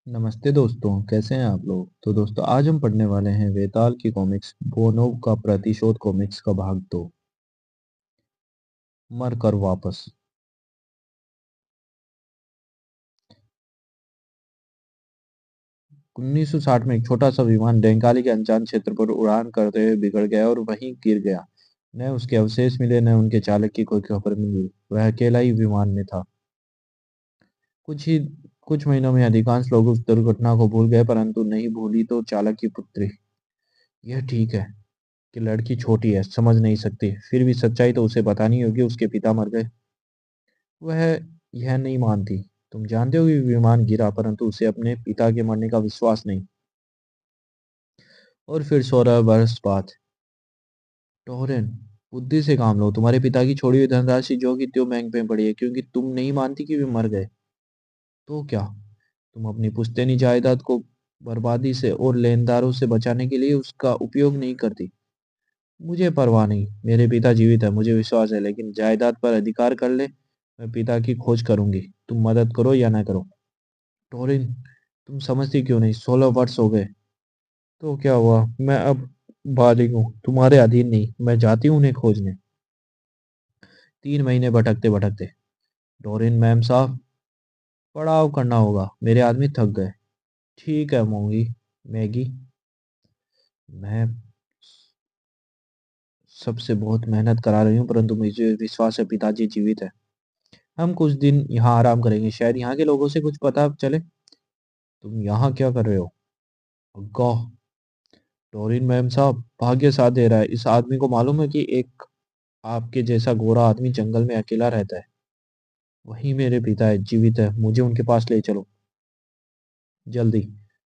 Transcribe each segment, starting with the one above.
नमस्ते दोस्तों, कैसे हैं आप लोग। तो दोस्तों, आज हम पढ़ने वाले हैं वेताल की कॉमिक्स बोनोव का प्रतिशोध कॉमिक्स का भाग 2, मर कर वापस। 1960 में एक छोटा सा विमान डेंकाली के अनजान क्षेत्र पर उड़ान करते हुए बिगड़ गया और वहीं गिर गया। न उसके अवशेष मिले, न उनके चालक की कोई खबर मिली। वह अकेला ही विमान में था। कुछ ही कुछ महीनों में अधिकांश लोग उस दुर्घटना को भूल गए, परंतु नहीं भूली तो चालक की पुत्री। यह ठीक है कि लड़की छोटी है, समझ नहीं सकती, फिर भी सच्चाई तो उसे बतानी होगी। उसके पिता मर गए। वह यह नहीं मानती। तुम जानते हो कि विमान गिरा, परंतु उसे अपने पिता के मरने का विश्वास नहीं। और फिर 16 वर्ष बाद। टोरेन, बुद्धि से काम लो। तुम्हारे पिता की छोड़ी हुई धनराशि जो कि त्यों बैंक में पड़ी है, क्योंकि तुम नहीं मानती कि वे मर गए। तो क्या तुम अपनी पुश्तैनी जायदाद को बर्बादी से और लेनदारों से बचाने के लिए उसका उपयोग नहीं करती? मुझे परवाह नहीं, मेरे पिता जीवित है, मुझे विश्वास है, लेकिन जायदाद पर अधिकार कर ले। मैं पिता की खोज करूंगी, तुम मदद करो या ना करो। टोरिन, तुम समझती क्यों नहीं? 16 वर्ष हो गए। तो क्या हुआ? मैं अब बालिग हूँ, तुम्हारे अधीन नहीं। मैं जाती हूँ उन्हें खोजने। 3 महीने भटकते भटकते। डोरिन मैम साहब, पड़ाव करना होगा, मेरे आदमी थक गए। ठीक है मोंगी, मैगी। मैं सबसे बहुत मेहनत करा रही हूँ, परंतु मुझे विश्वास है पिताजी जीवित है। हम कुछ दिन यहाँ आराम करेंगे, शायद यहाँ के लोगों से कुछ पता चले। तुम यहाँ क्या कर रहे हो? गॉह। डोरिन मैम साहब, भाग्य साथ दे रहा है। इस आदमी को मालूम है कि एक आपके जैसा गोरा आदमी जंगल में अकेला रहता है। वही मेरे पिता है, जीवित है, मुझे उनके पास ले चलो जल्दी।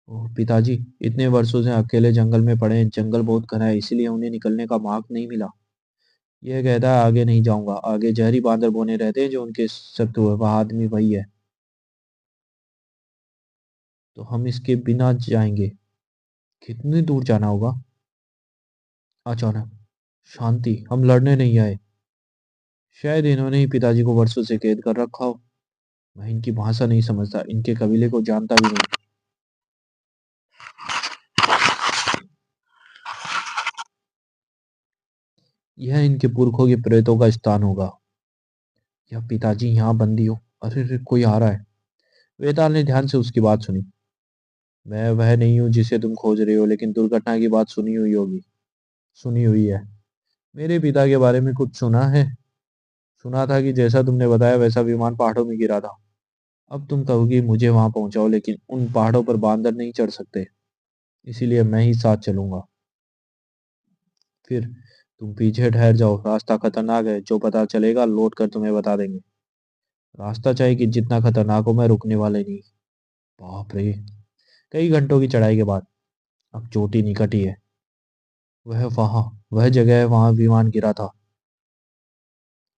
ओह पिताजी, इतने वर्षों से अकेले जंगल में पड़े हैं। जंगल बहुत घना है, इसीलिए उन्हें निकलने का मार्ग नहीं मिला। यह कहता है आगे नहीं जाऊंगा। आगे जहरी बांदर बोने रहते हैं जो उनके शत्रु है। वह आदमी वही है। तो हम इसके बिना जाएंगे? कितनी दूर जाना होगा? अचानक शांति। हम लड़ने नहीं आए। शायद इन्होंने ही पिताजी को वर्षों से कैद कर रखा हो। मैं इनकी भाषा नहीं समझता, इनके कबीले को जानता भी नहीं। यह इनके पुरखों के प्रेतों का स्थान होगा। या पिताजी यहाँ बंदी हो। अरे रे, कोई आ रहा है। वेताल ने ध्यान से उसकी बात सुनी। मैं वह नहीं हूँ जिसे तुम खोज रहे हो, लेकिन दुर्घटना की बात सुनी हुई होगी। सुनी हुई है। मेरे पिता के बारे में कुछ सुना है? सुना था कि जैसा तुमने बताया वैसा विमान पहाड़ों में गिरा था। अब तुम कहोगी मुझे वहां पहुंचाओ, लेकिन उन पहाड़ों पर बांदर नहीं चढ़ सकते, इसीलिए मैं ही साथ चलूंगा। फिर तुम पीछे ठहर जाओ, रास्ता खतरनाक है, जो पता चलेगा लौट कर तुम्हें बता देंगे। रास्ता चाहे कि जितना खतरनाक हो, मैं रुकने वाले नहीं। बाप रे। कई घंटों की चढ़ाई के बाद अब चोटी निकट ही है। वह जगह है, वहां विमान गिरा था।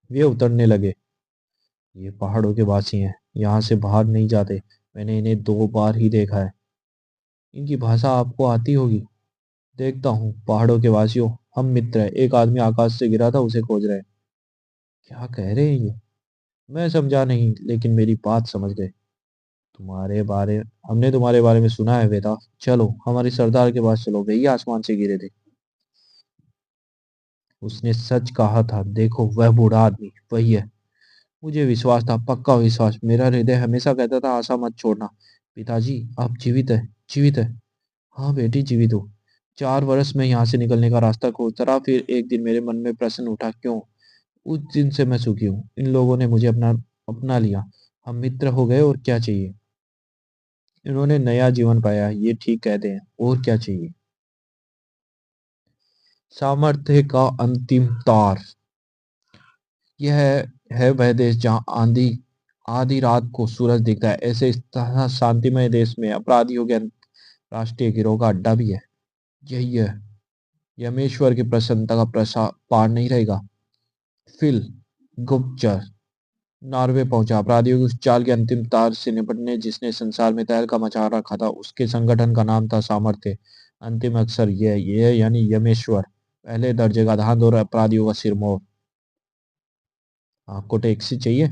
वे उतरने लगे। ये पहाड़ों के वासी हैं, यहाँ से बाहर नहीं जाते। मैंने इन्हें 2 बार ही देखा है। इनकी भाषा आपको आती होगी। देखता हूँ। पहाड़ों के वासियों, हम मित्र हैं। एक आदमी आकाश से गिरा था, उसे खोज रहे हैं। क्या कह रहे हैं ये? मैं समझा नहीं, लेकिन मेरी बात समझ गए। तुम्हारे बारे हमने तुम्हारे बारे में सुना है बेटा। चलो हमारे सरदार के पास चलो, वही आसमान से गिरे थे। उसने सच कहा था। देखो वह बूढ़ा आदमी वही है। मुझे विश्वास था, पक्का विश्वास। मेरा हृदय हमेशा कहता था आशा मत छोड़ना। पिताजी, आप जीवित है? जीवित है? हाँ बेटी, जीवित हो। 4 वर्ष में यहाँ से निकलने का रास्ता खोजता रहा। फिर एक दिन मेरे मन में प्रश्न उठा, क्यों? उस दिन से मैं सुखी हूँ। इन लोगों ने मुझे अपना अपना लिया। हम मित्र हो गए, और क्या चाहिए? इन्होंने नया जीवन पाया, ये ठीक कहते हैं, और क्या चाहिए? सामर्थ्य का अंतिम तार। यह है वह देश जहाँ आंधी आधी रात को सूरज दिखता है। ऐसे इस तरह शांतिमय देश में अपराधियों के राष्ट्रीय गिरोह का अड्डा भी है। यही है। यमेश्वर की प्रसन्नता का पार नहीं रहेगा। फिल गुप्तचर नॉर्वे पहुंचा, अपराधियों की उस चाल के अंतिम तार से निपटने जिसने संसार में तहलका मचा रखा था। उसके संगठन का नाम था सामर्थ्य। अंतिम अक्षर ये यानी यमेश्वर। पहले दर्जे का धांध और अपराधियों का सिरमौर। आपको टैक्सी चाहिए?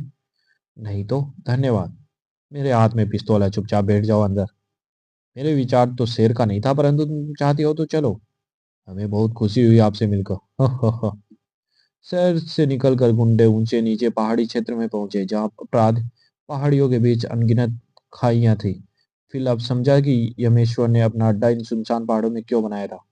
नहीं तो धन्यवाद। मेरे हाथ में पिस्तौल है, चुपचाप बैठ जाओ अंदर। मेरे विचार तो शेर का नहीं था, परंतु तुम चाहती हो तो चलो। हमें बहुत खुशी हुई आपसे मिलकर। शहर से निकलकर गुंडे ऊंचे नीचे पहाड़ी क्षेत्र में पहुंचे, जहां अपराध पहाड़ियों के बीच अनगिनत खाइयां थी। फिर अब समझा कि यमेश्वर ने अपना अड्डा इन सुनसान पहाड़ों में क्यों बनाया था।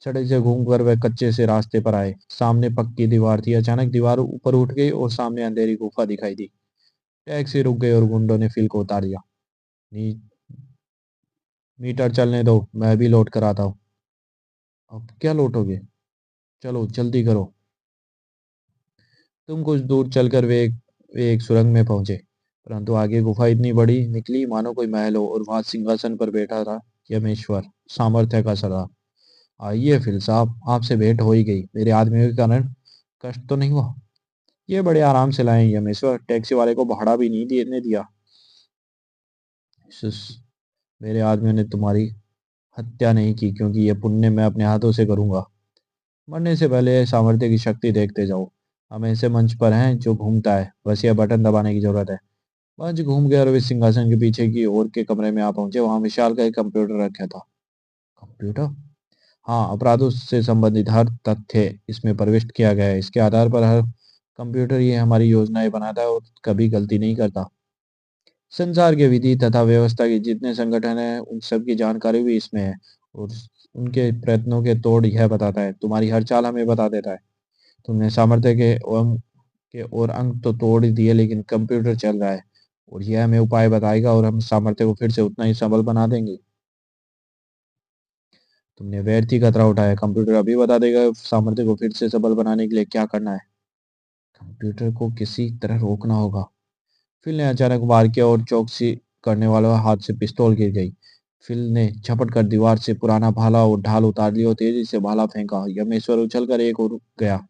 सड़क से घूमकर वह कच्चे से रास्ते पर आए। सामने पक्की दीवार थी। अचानक दीवार ऊपर उठ गई और सामने अंधेरी गुफा दिखाई दी। टैक्सी रुक गई और गुंडों ने फिल को उतार दिया। "नी- मीटर चलने दो, मैं भी लौट कर आता हूँ। अब क्या लौटोगे? चलो जल्दी करो। तुम कुछ दूर चलकर वे एक सुरंग में पहुंचे, परंतु आगे गुफा इतनी बड़ी निकली मानो कोई महल हो, और वहां सिंहासन पर बैठा था यमेश्वर, सामर्थ्य का सरदार। आइए फिल साहब, आपसे भेंट हो ही गई। मेरे आदमियों के कारण कष्ट तो नहीं हुआ? ये बड़े आराम से लाए यमेश्वर, टैक्सी वाले को भाड़ा भी नहीं देने दिया। सुस- मेरे आदमियों ने तुम्हारी हत्या नहीं की, क्योंकि ये पुण्य मैं अपने हाथों से करूंगा। मरने से पहले सामर्थ्य की शक्ति देखते जाओ। हम ऐसे मंच पर हैं जो घूमता है, बस यह बटन दबाने की जरूरत है। मंच घूम गया और वे सिंहासन के पीछे की ओर के कमरे में आ पहुंचे। वहां विशाल का एक कंप्यूटर रखा था। कंप्यूटर? हाँ, अपराधों से संबंधित हर तथ्य इसमें प्रविष्ट किया गया है। इसके आधार पर हर कंप्यूटर ये हमारी योजनाएं बनाता है और कभी गलती नहीं करता। संसार के विधि तथा व्यवस्था के जितने संगठन हैं, उन सब की जानकारी भी इसमें है, और उनके प्रयत्नों के तोड़ यह बताता है। तुम्हारी हर चाल हमें बता देता है। तुमने सामर्थ्य के और अंक तो तोड़ ही दिए, लेकिन कंप्यूटर चल रहा है और यह हमें उपाय बताएगा, और हम सामर्थ्य को फिर से उतना ही सबल बना देंगे। तुमने व्यर्थ ही खतरा उठाया। कंप्यूटर अभी बता देगा सामर्थ्य को फिर से सबल बनाने के लिए क्या करना है। कंप्यूटर को किसी तरह रोकना होगा। फिल ने अचानक वार किया और चौकसी करने वाला हाथ से पिस्तौल गिर गई। फिल ने झपट कर दीवार से पुराना भाला और ढाल उतार लिया और तेजी से भाला फेंका। यमेश्वर उछलकर एक और गया।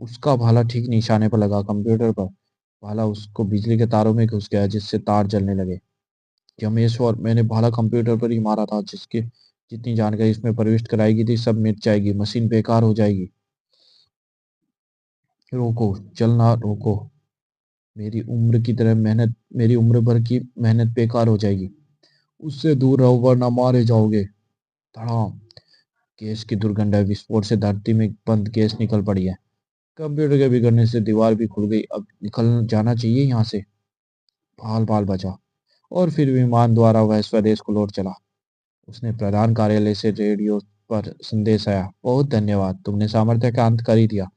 उसका भाला ठीक निशाने पर लगा, कंप्यूटर पर। भाला उसको बिजली के तारों में घुस गया, जिससे तार जलने लगे। यमेश्वर, मैंने भाला कंप्यूटर पर ही मारा था। जिसके जितनी जानकारी इसमें प्रविष्ट कराई गई थी, सब मिट जाएगी। मशीन बेकार हो जाएगी। रोको, चलना रोको। मेरी उम्र भर की मेहनत बेकार हो जाएगी। उससे दूर रहो वरना मारे जाओगे। धड़ाम। गैस की दुर्गंध है। विस्फोट से धरती में बंद गैस निकल पड़ी है। कंप्यूटर के बिगड़ने से दीवार भी खुल गई। अब निकल जाना चाहिए यहाँ से। बाल बाल बचा। और फिर विमान द्वारा वह स्वदेश को लौट चला। उसने प्रधान कार्यालय से रेडियो पर संदेश आया, बहुत धन्यवाद, तुमने सामर्थ्य का अंत कर ही दिया।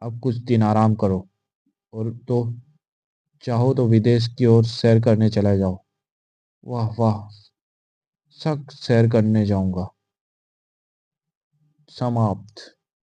अब कुछ दिन आराम करो, और तो चाहो तो विदेश की ओर सैर करने चले जाओ। वाह वाह, सख्त सैर करने जाऊंगा। समाप्त।